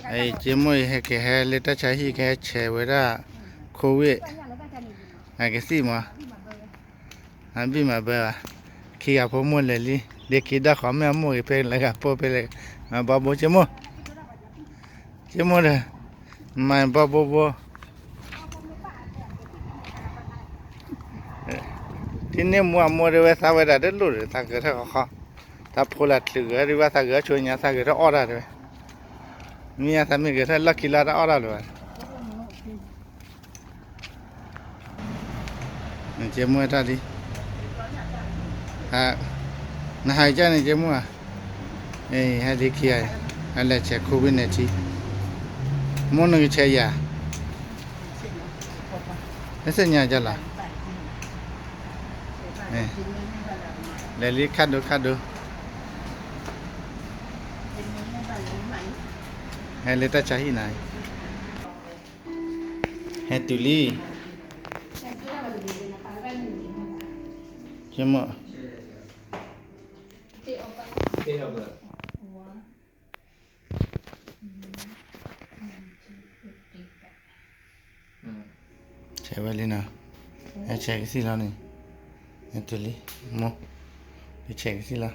ai chỉ mới hay cái hay lấy ta chạy hi cái chạy với ra covid ai cái gì mà anh bị mà bây khi gặp bố mua lấy đi để khi đã khó mà mua cái lại gặp bố lại mà bố chỉ mua rồi mà bốที่นี่มัวเรื่องสาวได้เด็ดลุ้ยถ้าเกิดเขาถ้าพูดละถึงเรื่องถ้าเกิดช่วยเนี่ยถ้าเกิดอ้อได้เลยมีอะไรมีเกิดลักกี้ลาได้อ้อได้เลยนี่เจ้ามัวท่าดีฮะน่าหายใจนี่เจ้ามัวเอ้ยให้ดีขี้อะไรเช็คโควิดเนี่ยจีมันนึกเชียร์นี่สิ่งนี้จะละเลลี่คัดดูให้เลต้าใช้ที่ไหนให้ตุลีใช่ไหมใช่ไหมลีน่าให้เช็คสิแล้วนี่Actually, mo, check sila.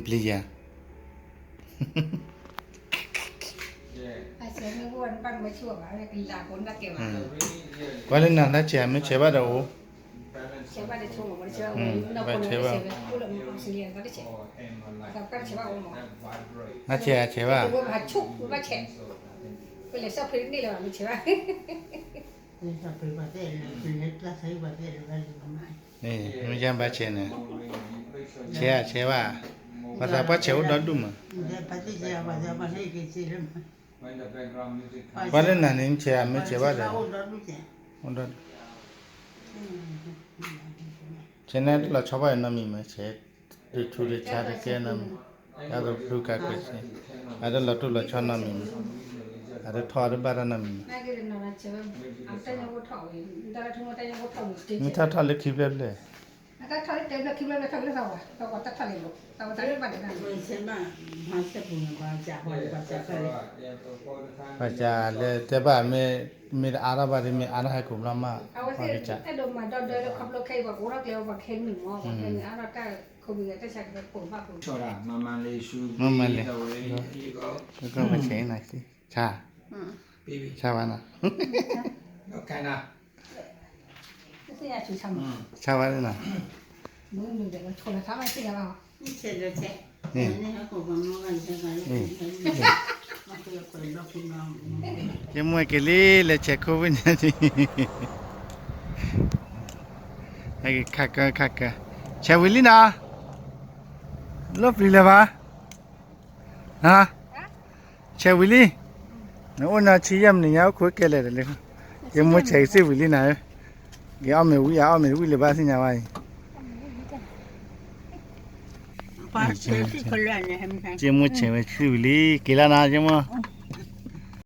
Please. Qual é na na che me che ba do. Che ba de chung mo che o. Ba che ba. Ku lo mo silian ba de che. Ka ka che ba o mo. Na che ba. Ku ba chuk ku ba che. Ku le sa phrin ni lo mo che ba. Le sa phrin ba de le la sai ba de la mai. นี่ไม่ใช่บ้าเชนเนี่ยเชื่อว่าภาษาป้าเชวดอดุมวันนั้นนั่นเชื่อไม่เชื่อว่าเลยเช่นนั้นเราชอบอะไรนั่นมีไหมเชื่อดูทูดิชาร์ดแค่นั้นแล้วก็ดูการคุยสิอะไรเราตัวเราชอบนั่นมีอะไรทอดบ้านนั่นมีมีท่าเล็กคลิปเลยถ้าทะเลเต็มแล้วคลิปเลยทะเลเราก็ตัดทะเลลูกเราตัดบ้านนั่นใช่ไหมหาเสื้อผ้าบ้านจ่าเลยบ้านจ่าเลยแต่บ้านมีอาราบารีมีอาราให้กลุ่มละมาบ้านจ่าไอ้ดมมาดอนเดินแล้วขับรถใครบอกกูรักเร็วบอกเข็นหนึ่งมอบอกเข็นอาราก็คงมีแต่ใช้แบบปุ่มบ้าปุ่มชอบมาเลยชูมาเลยก็มาเช็คหน่อยสิชาชาวันน่ะโอเคนะชาวบ้านน่ะมึงเดี๋ยวมันชนทำไมเสียเรานี่เสร็จแล้วเสร็จนี่เขาบอกว่ามันจะไปจะมวยกี่ลี่เลยเช็คโควิดนี่ไอ้คักเชวิลีนะลบลีเลยปะฮะเชวิลีน้องน่าชี้ย้ำเนี่ยเขาคุยกันเลยเลยจะมวยเช็คสิวิลีนะเอาไม่วิ่งเลยบ้านสิเนี่ยว่าเจ้ามือเชื่อว่าชื่อวิลลี่กี่ล้านนะเจ้ามือ